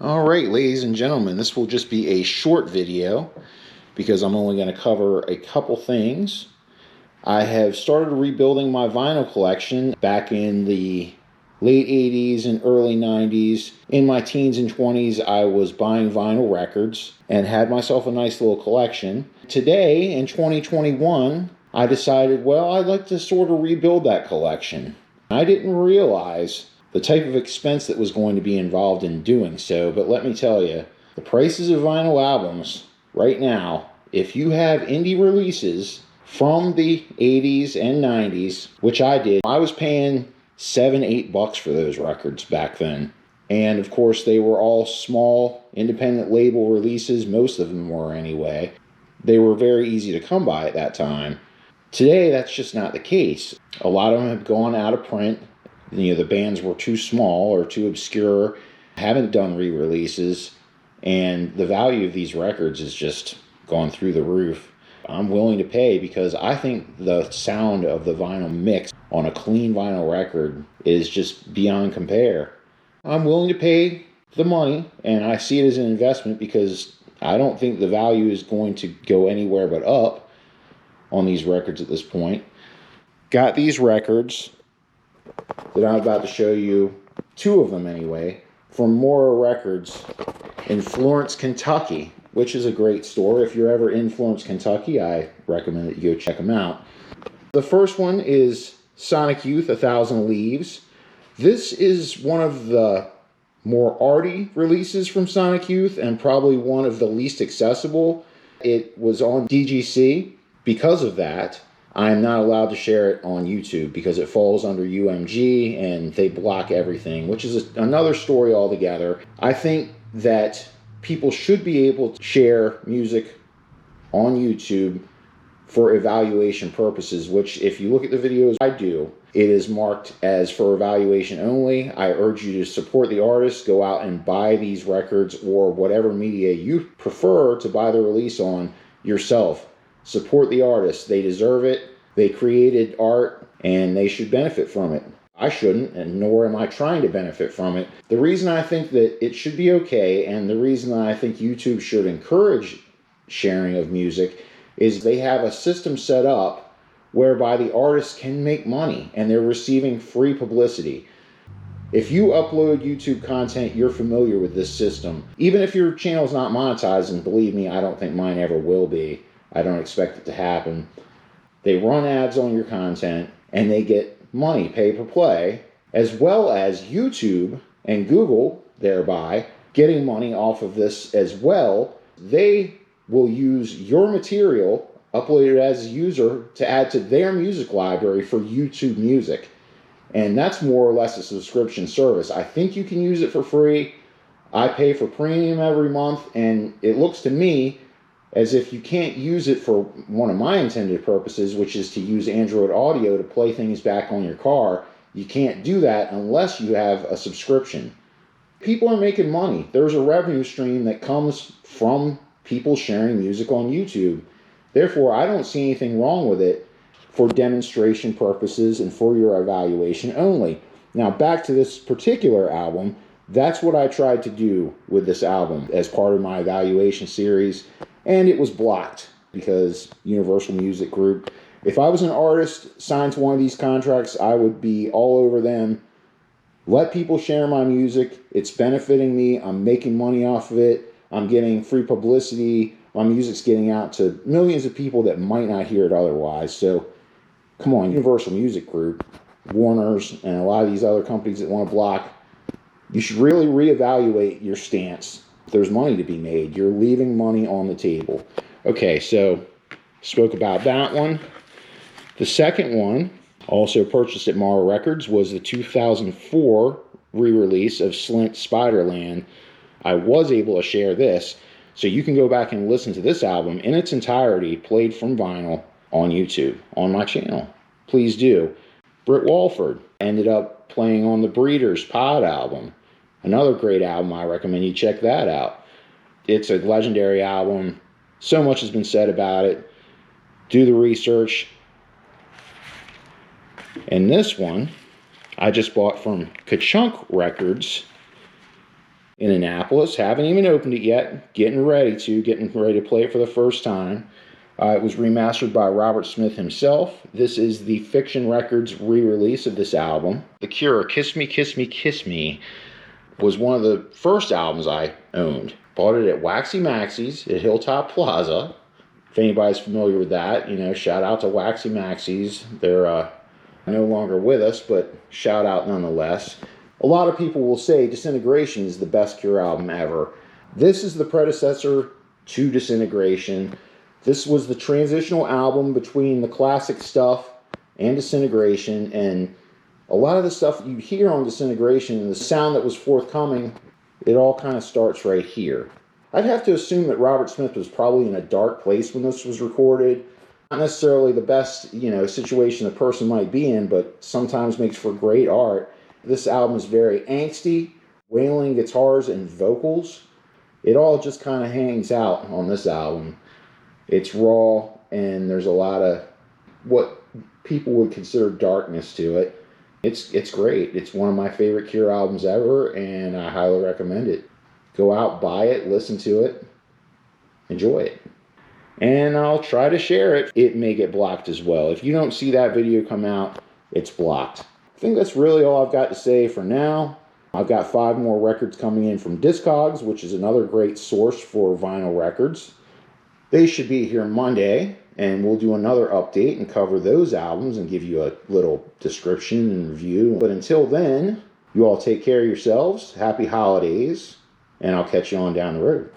Alright, ladies and gentlemen, this will just be a short video because I'm only going to cover a couple things. I have started rebuilding my vinyl collection back in the late 80s and early 90s. In my teens and 20s, I was buying vinyl records and had myself a nice little collection. Today, in 2021, I decided, well, I'd like to sort of rebuild that collection. I didn't realize the type of expense that was going to be involved in doing so, but let me tell you, the prices of vinyl albums right now, if you have indie releases from the 80s and 90s, which I did, I was paying $7-8 for those records back then. And of course, they were all small independent label releases. Most of them were anyway. They were very easy to come by at that time. Today, that's just not the case. A lot of them have gone out of print. You know, the bands were too small or too obscure, haven't done re-releases, and the value of these records has just gone through the roof. I'm willing to pay because I think the sound of the vinyl mix on a clean vinyl record is just beyond compare. I'm willing to pay the money, and I see it as an investment because I don't think the value is going to go anywhere but up on these records at this point. Got these records that I'm about to show you, two of them anyway, from Mora Records in Florence, Kentucky, which is a great store. If you're ever in Florence, Kentucky, I recommend that you go check them out. The first one is Sonic Youth, 1,000 Leaves. This is one of the more arty releases from Sonic Youth and probably one of the least accessible. It was on DGC. Because of that, I'm not allowed to share it on YouTube because it falls under UMG and they block everything, which is another story altogether. I think that people should be able to share music on YouTube for evaluation purposes, which if you look at the videos I do, it is marked as for evaluation only. I urge you to support the artist, go out and buy these records or whatever media you prefer to buy the release on yourself. Support the artist. They deserve it. They created art and they should benefit from it. I shouldn't, and nor am I trying to benefit from it. The reason I think that it should be okay, and the reason that I think YouTube should encourage sharing of music, is they have a system set up whereby the artists can make money and they're receiving free publicity. If you upload YouTube content, you're familiar with this system. Even if your channel's not monetized, and believe me, I don't think mine ever will be. I don't expect it to happen. They run ads on your content and they get money, pay per play, as well as YouTube and Google, thereby getting money off of this as well. They will use your material uploaded as a user to add to their music library for YouTube Music. And that's more or less a subscription service. I think you can use it for free. I pay for premium every month, and it looks to me as if you can't use it for one of my intended purposes, which is to use Android Audio to play things back on your car. You can't do that unless you have a subscription. People are making money. There's a revenue stream that comes from people sharing music on YouTube. Therefore, I don't see anything wrong with it for demonstration purposes and for your evaluation only. Now, back to this particular album, that's what I tried to do with this album as part of my evaluation series. And it was blocked because Universal Music Group. If I was an artist signed to one of these contracts, I would be all over them. Let people share my music. It's benefiting me. I'm making money off of it. I'm getting free publicity. My music's getting out to millions of people that might not hear it otherwise. So, come on, Universal Music Group, Warner's, and a lot of these other companies that want to block, you should really reevaluate your stance. There's money to be made. You're leaving money on the table. Okay, so spoke about that one. The second one, also purchased at Mara Records, was the 2004 re-release of Slint Spiderland. I was able to share this, so you can go back and listen to this album in its entirety, played from vinyl, on YouTube, on my channel. Please do. Britt Walford ended up playing on the Breeders' Pod album. Another great album. I recommend you check that out. It's a legendary album. So much has been said about it. Do the research. And this one I just bought from Ka-Chunk Records in Annapolis. Haven't even opened it yet. Getting ready to play it for the first time. It was remastered by Robert Smith himself. This is the Fiction Records re-release of this album. The Cure, Kiss Me, Kiss Me, Kiss Me, was one of the first albums I owned. Bought it at Waxy Maxie's at Hilltop Plaza. If anybody's familiar with that, you know, shout out to Waxy Maxie's. They're no longer with us, but shout out nonetheless. A lot of people will say Disintegration is the best Cure album ever. This is the predecessor to Disintegration. This was the transitional album between the classic stuff and Disintegration, and a lot of the stuff you hear on Disintegration and the sound that was forthcoming, it all kind of starts right here. I'd have to assume that Robert Smith was probably in a dark place when this was recorded. Not necessarily the best, you know, situation a person might be in, but sometimes makes for great art. This album is very angsty, wailing guitars and vocals. It all just kind of hangs out on this album. It's raw, and there's a lot of what people would consider darkness to it. It's great. It's one of my favorite Cure albums ever, and I highly recommend it. Go out, buy it, listen to it, enjoy it. And I'll try to share it. It may get blocked as well. If you don't see that video come out, it's blocked. I think that's really all I've got to say for now. I've got 5 more records coming in from Discogs, which is another great source for vinyl records. They should be here Monday, and we'll do another update and cover those albums and give you a little description and review. But until then, you all take care of yourselves. Happy holidays, and I'll catch you on down the road.